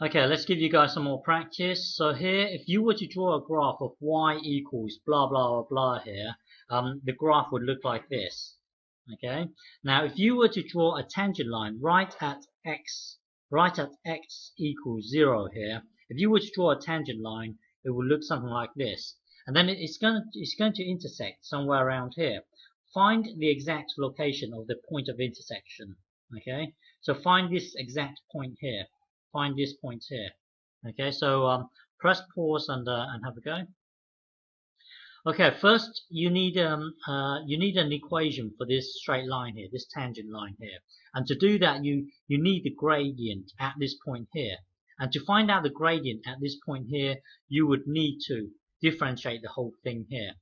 Okay, let's give you guys some more practice. So here, if you were to draw a graph of y equals blah blah blah blah here, the graph would look like this. Okay. Now, if you were to draw a tangent line right at x equals 0 here, if you were to draw a tangent line, it would look something like this. And then it's going to intersect somewhere around here. Find the exact location of the point of intersection. Okay. So find this exact point here. Find this point here. Okay, so press pause and have a go. Okay, first you need an equation for this straight line here, this tangent line here, and to do that you need the gradient at this point here. And to find out the gradient at this point here, you would need to differentiate the whole thing here.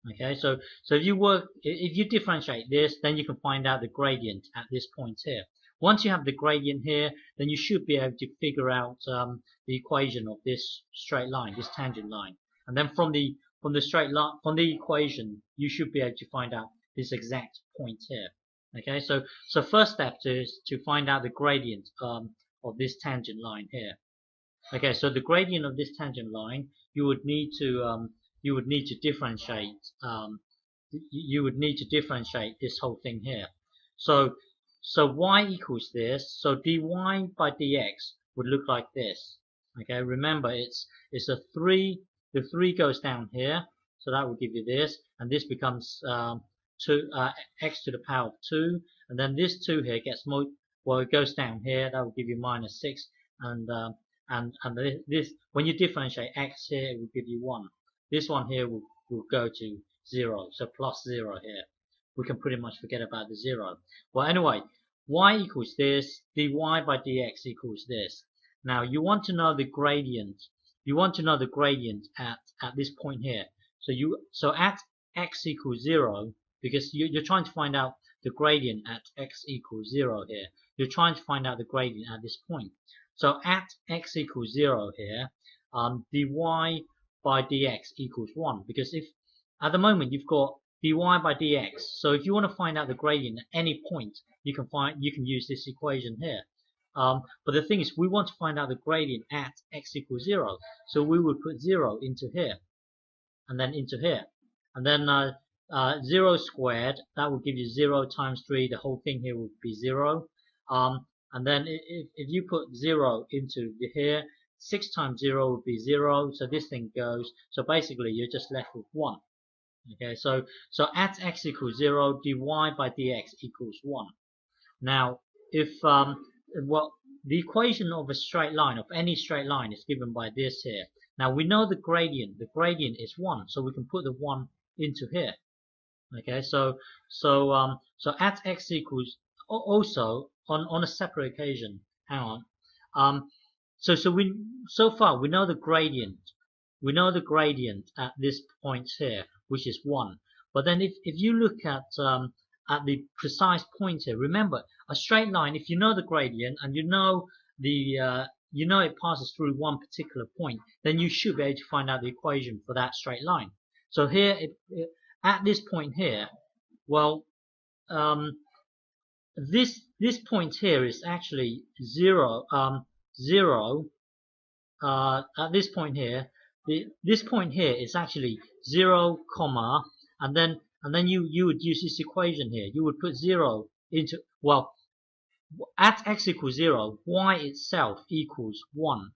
Okay, so if you differentiate this, then you can find out the gradient at this point here. Once you have the gradient here, then you should be able to figure out the equation of this straight line, this tangent line. And then from the straight line, from the equation, you should be able to find out this exact point here. Okay, so first step is to find out the gradient of this tangent line here. Okay, so the gradient of this tangent line, you would need to differentiate. You would need to differentiate this whole thing here. So y equals this. So dy by dx would look like this. Okay, remember it's a 3. The 3 goes down here, so that will give you this, and this becomes x to the power of 2, and then this 2 here gets it goes down here. That will give you minus 6, and this, when you differentiate x here, it will give you 1. This one here will go to 0, so plus 0 here. We can pretty much forget about the 0. Well, anyway, y equals this, dy by dx equals this. Now you want to know the gradient. You want to know the gradient at this point here. So at x equals 0, because you're trying to find out the gradient at x equals 0 here. You're trying to find out the gradient at this point. So at x equals 0 here, dy by dx equals 1, because if at the moment you've got dy by dx, so if you want to find out the gradient at any point, you can use this equation here. But the thing is, we want to find out the gradient at x equals 0, so we would put 0 into here, and then into here, and then 0 squared, that will give you 0 times 3. The whole thing here will be 0. And then if you put 0 into here, 6 times 0 would be 0, so this thing goes. So basically, you're just left with 1. Okay, so at x equals 0, dy by dx equals 1. Now, if the equation of a straight line, of any straight line, is given by this here. Now we know the gradient. The gradient is 1, so we can put the 1 into here. Okay, so at x equals, also on a separate occasion. Hang on. So far we know the gradient. We know the gradient at this point here, which is 1. But then if you look at the precise point here, remember a straight line. If you know the gradient and you know it passes through one particular point, then you should be able to find out the equation for that straight line. So here, at this point here, well, this point here is actually 0. 0. At this point here, this point here is actually 0, comma, and then you would use this equation here. You would put 0 into, well, at x equals 0, y itself equals 1.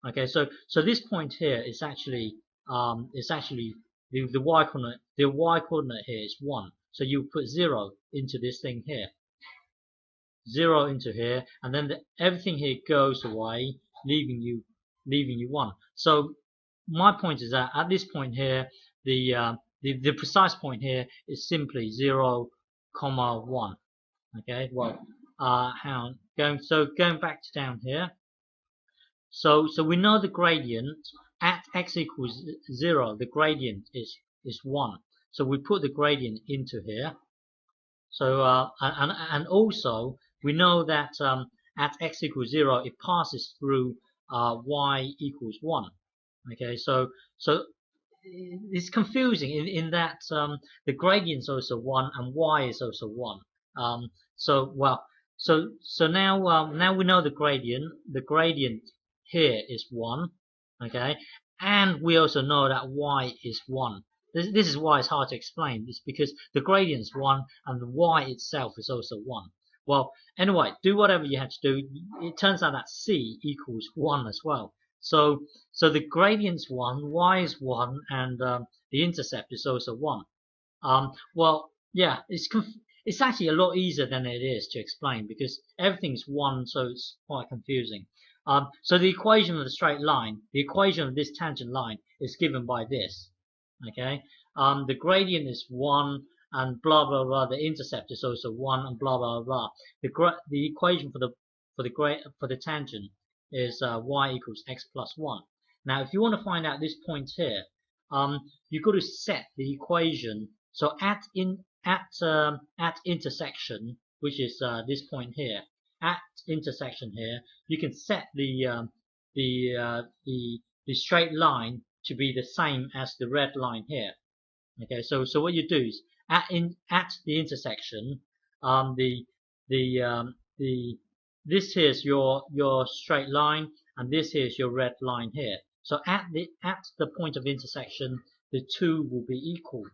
Okay, so this point here is actually the y coordinate. The y coordinate here is 1. So you put 0 into this thing here. 0 into here, and then everything here goes away, leaving you 1. So my point is that at this point here, the precise point here is simply 0, 1. Okay, well, hang on. Going back to down here. So we know the gradient at x equals 0. The gradient is 1. So we put the gradient into here. So and also we know that at x equals 0, it passes through y equals 1. Okay, so it's confusing in that the gradient is also 1 and y is also 1. So now we know the gradient. The gradient here is 1, okay, and we also know that y is 1. This is why it's hard to explain. It's because the gradient is 1 and the y itself is also 1. Well, anyway, do whatever you have to do. It turns out that c equals 1 as well. So the gradient's 1, y is 1, and the intercept is also 1. Well, yeah, it's actually a lot easier than it is to explain because everything's 1, so it's quite confusing. So the equation of the straight line, the equation of this tangent line is given by this. Okay, the gradient is 1 and blah blah blah. The intercept is also 1 and blah blah blah. The equation for the tangent is y equals x plus 1. Now, if you want to find out this point here, you've got to set the equation. So at intersection, which is this point here, at intersection here, you can set the straight line to be the same as the red line here. Okay, so what you do is at the intersection, this here is your straight line, and this here is your red line here. So at the point of intersection, the two will be equal.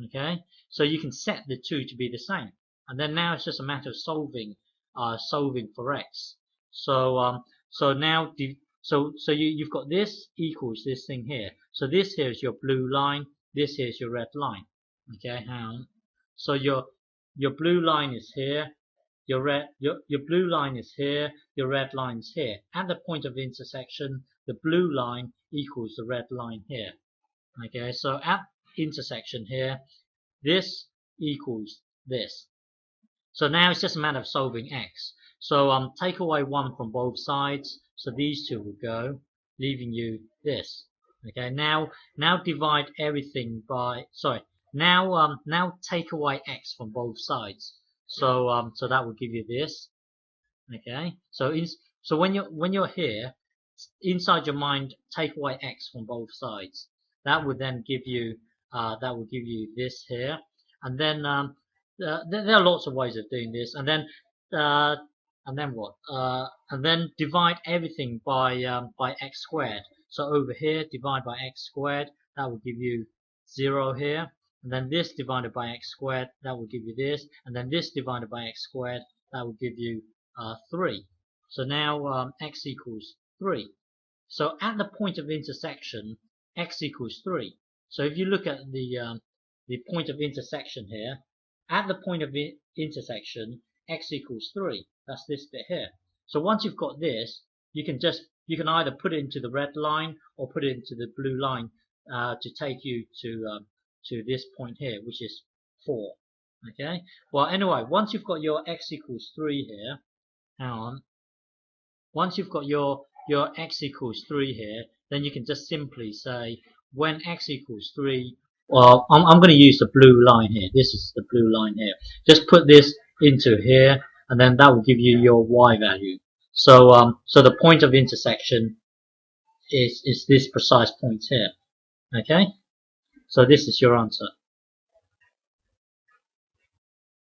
Okay, so you can set the two to be the same, and then now it's just a matter of solving for x. So now you've got this equals this thing here. So this here is your blue line, this here is your red line. Okay, hang on. So your blue line is here, your blue line is here, your red line is here. At the point of intersection, the blue line equals the red line here. Okay, so at intersection here, this equals this. So now it's just a matter of solving x. So take away 1 from both sides, so these two will go, leaving you this. Okay, now divide everything by, now take away x from both sides. So that will give you this. Okay, so when you're here, inside your mind, take away x from both sides. That would then give you this here, and then there are lots of ways of doing this, and then what? And then divide everything by x squared. So over here, divide by x squared. That will give you 0 here, and then this divided by x squared. That will give you this, and then this divided by x squared. That will give you 3. So now x equals 3. So at the point of intersection, x equals 3. So if you look at the point of intersection here, at the point of intersection, x equals 3. That's this bit here. So once you've got this, you can either put it into the red line or put it into the blue line to take you to this point here, which is 4. Okay. Well, anyway, once you've got your x equals 3 here, hang on. Once you've got your x equals 3 here, then you can just simply say when x equals 3, well, I'm going to use the blue line here. This is the blue line here. Just put this into here, and then that will give you your y value. So so the point of intersection is this precise point here. Okay, so this is your answer.